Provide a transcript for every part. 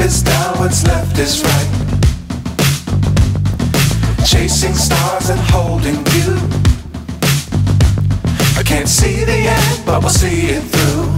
is down, what's left is right. Chasing stars and holding you. I can't see the end, but we'll see it through.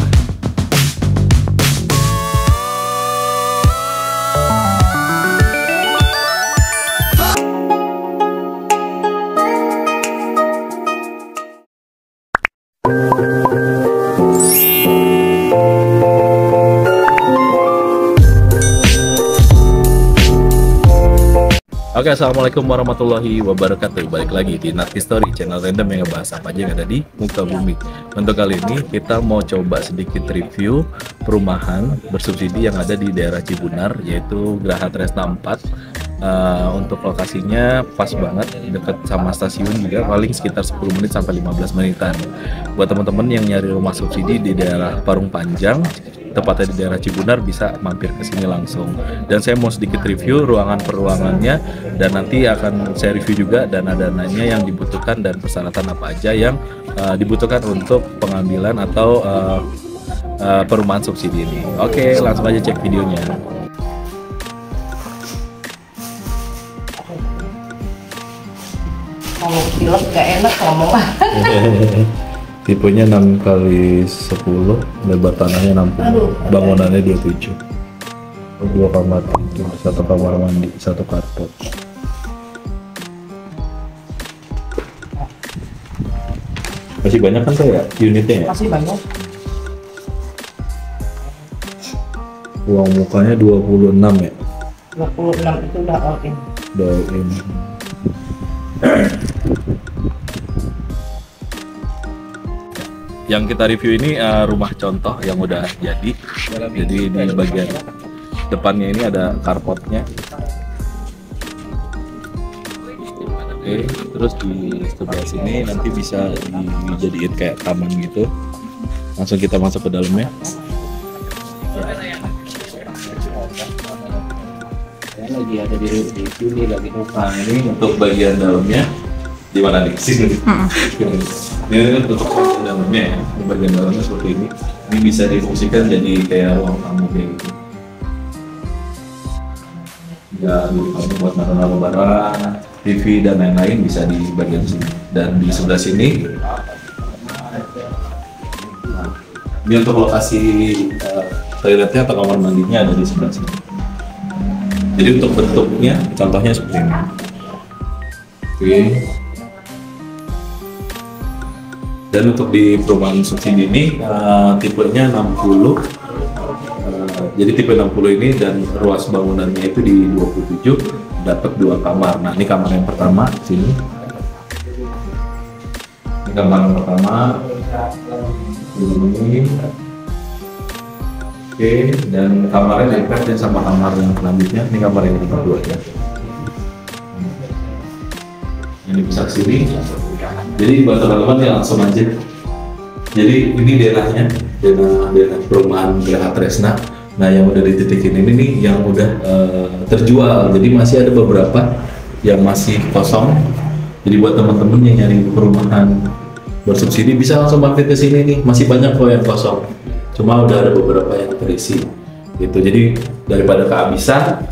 Oke, assalamualaikum warahmatullahi wabarakatuh. Balik lagi di Narki Story, channel random yang ngebahas apa aja yang ada di muka bumi. Untuk kali ini kita mau coba sedikit review perumahan bersubsidi yang ada di daerah Cibunar, yaitu Graha Tresna 4. Untuk lokasinya pas banget, dekat sama stasiun juga, paling sekitar 10 menit sampai 15 menitan. Buat teman-teman yang nyari rumah subsidi di daerah Parung Panjang, tepatnya di daerah Cibunar, bisa mampir ke sini langsung. Dan saya mau sedikit review ruangan per ruangannya, dan nanti akan saya review juga dana-dananya yang dibutuhkan dan persyaratan apa aja yang dibutuhkan untuk pengambilan atau perumahan subsidi ini. Oke, langsung aja cek videonya. Kalau pilek gak enak ngomong. Tipenya 6x10, lebar tanahnya 60, bangunannya 27. 2 kamar tidur, 1 kamar mandi, 1 karpet. Masih banyak kan saya unitnya ya? Masih banyak. Uang mukanya 26 ya? 26 itu udah all in. Udah all in. Yang kita review ini rumah contoh yang udah jadi di bagian depannya ini ada carportnya. Oke, terus di sebelah sini nanti bisa dijadiin kayak taman gitu. Langsung kita masuk ke dalamnya. Lagi ada di sini lagi. Nah, ini untuk bagian dalamnya di mana nih? Sini. Ini untuk bagian dalamnya ya. Bagian dalamnya seperti ini. Ini bisa difungsikan jadi kayak ruang tamu kayak gitu. Ya, buat naruh barang, TV dan lain-lain bisa di bagian sini. Dan di sebelah sini, nah, ini untuk lokasi toiletnya atau kamar mandinya ada di sebelah sini. Jadi untuk bentuknya, contohnya seperti ini. Oke. Dan untuk di perumahan subsidi ini tipenya 60. Jadi tipe 60 ini dan ruas bangunannya itu di 27, dapat 2 kamar. Nah, ini kamar yang pertama sini. Ini kamar yang pertama. Ini. Oke, dan kamarnya dekat sama kamar yang selanjutnya. Ini kamar yang kedua ya. Ini bisa ke sini. Jadi buat teman-teman ya langsung aja. Jadi ini daerah perumahan Graha Tresna. Nah, yang udah dititikin ini nih yang udah terjual. Jadi masih ada beberapa yang masih kosong. Jadi buat teman-teman yang nyari perumahan bersubsidi bisa langsung mampir ke sini nih. Masih banyak kok yang kosong. Cuma udah ada beberapa yang terisi. Gitu. Jadi daripada kehabisan,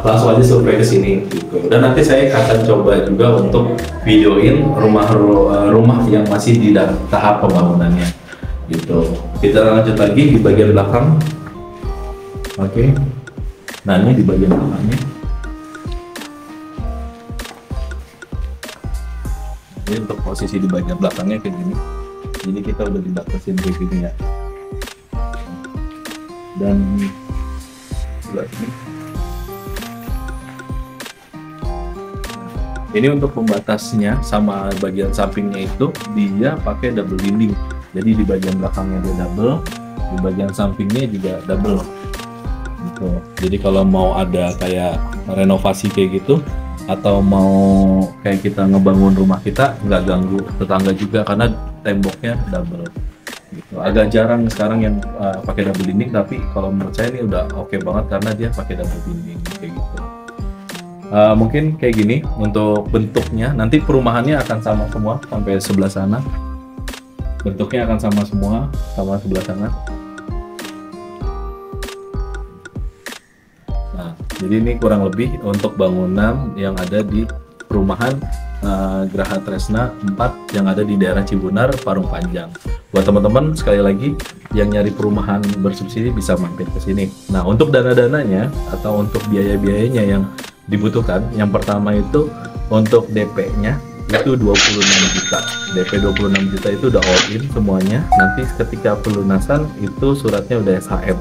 langsung aja survei ke sini gitu. Dan nanti saya akan coba juga untuk videoin rumah yang masih di tahap pembangunannya gitu. Kita lanjut lagi di bagian belakang. Oke. Nah, ini di bagian belakangnya. Ini untuk posisi di bagian belakangnya kayak gini. Jadi kita udah dibatasin kayak gini ya. Dan sebelah sini. Ini untuk pembatasnya sama bagian sampingnya itu dia pakai double dinding. Jadi di bagian belakangnya dia double, di bagian sampingnya juga double. Gitu. Jadi kalau mau ada kayak renovasi kayak gitu atau mau kayak kita ngebangun rumah kita nggak ganggu tetangga juga karena temboknya double. Gitu. Agak jarang sekarang yang pakai double dinding, tapi kalau menurut saya ini udah oke banget karena dia pakai double dinding kayak gitu. Mungkin kayak gini untuk bentuknya. Nanti perumahannya akan sama semua sampai sebelah sana. Bentuknya akan sama semua sama sebelah sana. Jadi ini kurang lebih untuk bangunan yang ada di perumahan Geraha Tresna 4 yang ada di daerah Cibunar, Parung Panjang. Buat teman-teman sekali lagi yang nyari perumahan bersubsidi bisa mampir ke sini. Nah, untuk dana-dananya atau untuk biaya-biayanya yang dibutuhkan, yang pertama itu untuk DP-nya itu 26 juta. DP 26 juta itu udah all in semuanya. Nanti ketika pelunasan itu suratnya udah SHM.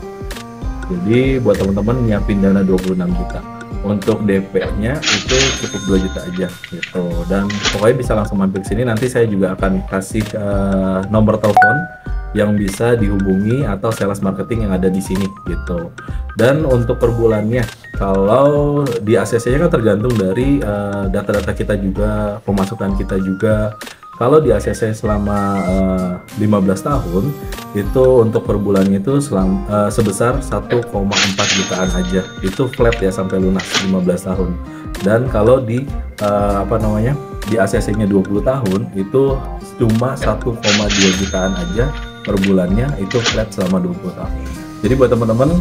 Jadi buat teman-teman nyiapin dana 26 juta. Untuk DP-nya itu cukup 2 juta aja gitu. Dan pokoknya bisa langsung mampir ke sini. Nanti saya juga akan kasih nomor telepon yang bisa dihubungi atau sales marketing yang ada di sini gitu. Dan untuk per bulannya, kalau di ACC-nya kan tergantung dari data-data kita juga, pemasukan kita juga. Kalau di ACC selama 15 tahun itu untuk per bulannya itu sebesar 1,4 jutaan aja. Itu flat ya sampai lunas 15 tahun. Dan kalau di di ACC-nya 20 tahun itu cuma 1,2 jutaan aja per bulannya, itu flat selama 20 tahun. Jadi buat teman-teman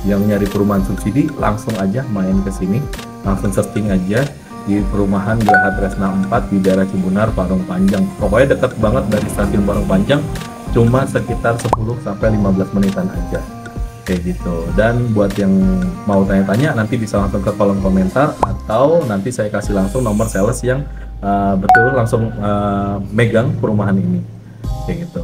yang nyari perumahan subsidi, langsung aja main ke sini, langsung searching aja di perumahan Geraha Tresna 4 di daerah Cibunar, Parung Panjang. Pokoknya dekat banget dari stasiun Parung Panjang, cuma sekitar 10 sampai 15 menitan aja. Kayak gitu. Dan buat yang mau tanya-tanya nanti bisa langsung ke kolom komentar atau nanti saya kasih langsung nomor sales yang betul langsung megang perumahan ini. Kayak gitu.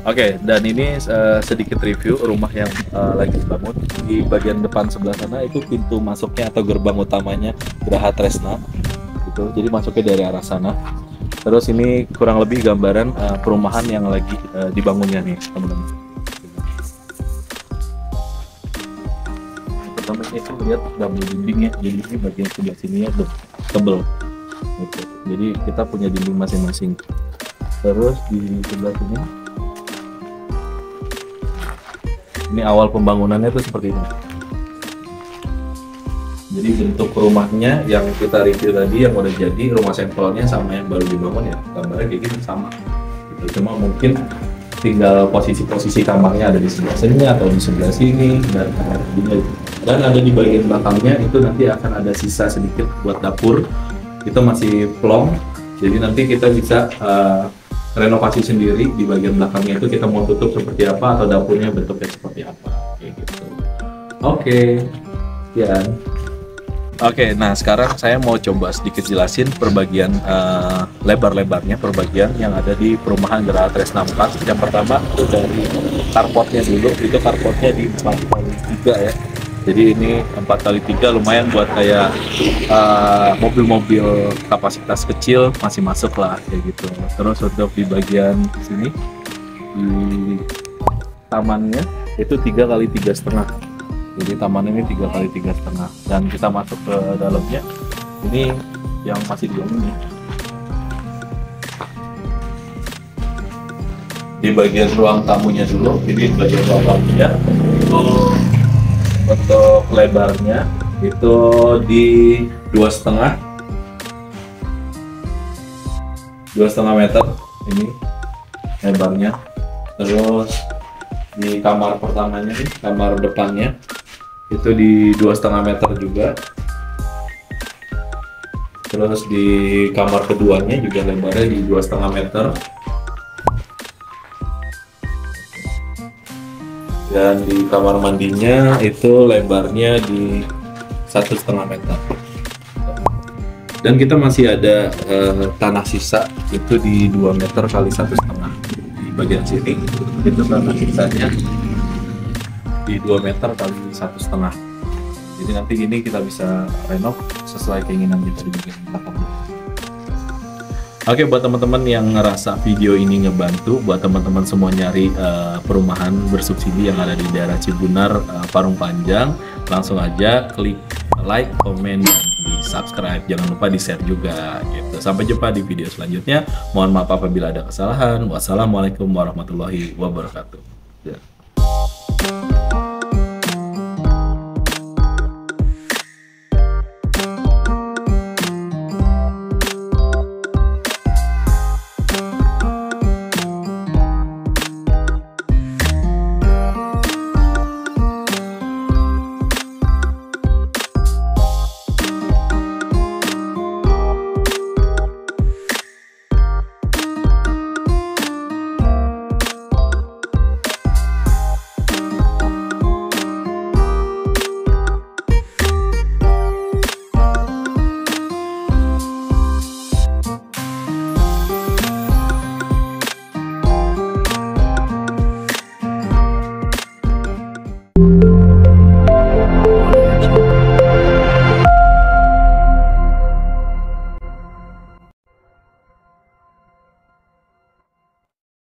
Oke, dan ini sedikit review rumah yang lagi dibangun. Di bagian depan sebelah sana itu pintu masuknya atau gerbang utamanya Geraha Tresna gitu. Jadi masuknya dari arah sana. Terus ini kurang lebih gambaran perumahan yang lagi dibangunnya nih, teman-teman. Pertama itu lihat double dinding ya. Jadi ini bagian sebelah sininya tebel gitu. Jadi kita punya dinding masing-masing. Terus di sebelah sini ini awal pembangunannya tuh seperti ini. Jadi bentuk rumahnya yang kita review tadi yang udah jadi, rumah sampelnya sama yang baru dibangun ya, gambarnya kayak gitu sama gitu. Cuma mungkin tinggal posisi-posisi kamarnya ada di sebelah sini atau di sebelah sini, dan ada di bagian belakangnya itu nanti akan ada sisa sedikit buat dapur, itu masih plong. Jadi nanti kita bisa renovasi sendiri di bagian belakangnya, itu kita mau tutup seperti apa atau dapurnya bentuknya seperti apa kayak gitu. Oke, sekian. Oke, nah sekarang saya mau coba sedikit jelasin perbagian lebar-lebarnya, perbagian yang ada di perumahan Geraha Tresna 4. Yang pertama itu dari carportnya dulu, itu carportnya di 4x3 ya. Jadi ini 4x3 lumayan buat kayak mobil-mobil kapasitas kecil masih masuk lah kayak gitu. Terus untuk di bagian sini di tamannya itu 3x3,5. Jadi taman ini 3x3,5 dan kita masuk ke dalamnya ini yang masih dibangun nih. Di bagian ruang tamunya dulu, ini bagian ruang tamunya untuk lebarnya itu di 2,5 meter ini lebarnya. Terus di kamar pertamanya nih, kamar depannya itu di 2,5 meter juga. Terus di kamar keduanya juga lebarnya di 2,5 meter. Dan di kamar mandinya itu lebarnya di 1,5 meter. Dan kita masih ada tanah sisa itu di 2 meter kali 1,5 di bagian sini. Itu tanah sisanya di 2 meter kali 1,5. Jadi nanti ini kita bisa renov sesuai keinginan kita di bagian belakang. Oke, buat teman-teman yang ngerasa video ini ngebantu, buat teman-teman semua nyari perumahan bersubsidi yang ada di daerah Cibunar, Parung Panjang, langsung aja klik like, komen, dan di subscribe. Jangan lupa di share juga gitu. Sampai jumpa di video selanjutnya. Mohon maaf apabila ada kesalahan. Wassalamualaikum warahmatullahi wabarakatuh. Ya.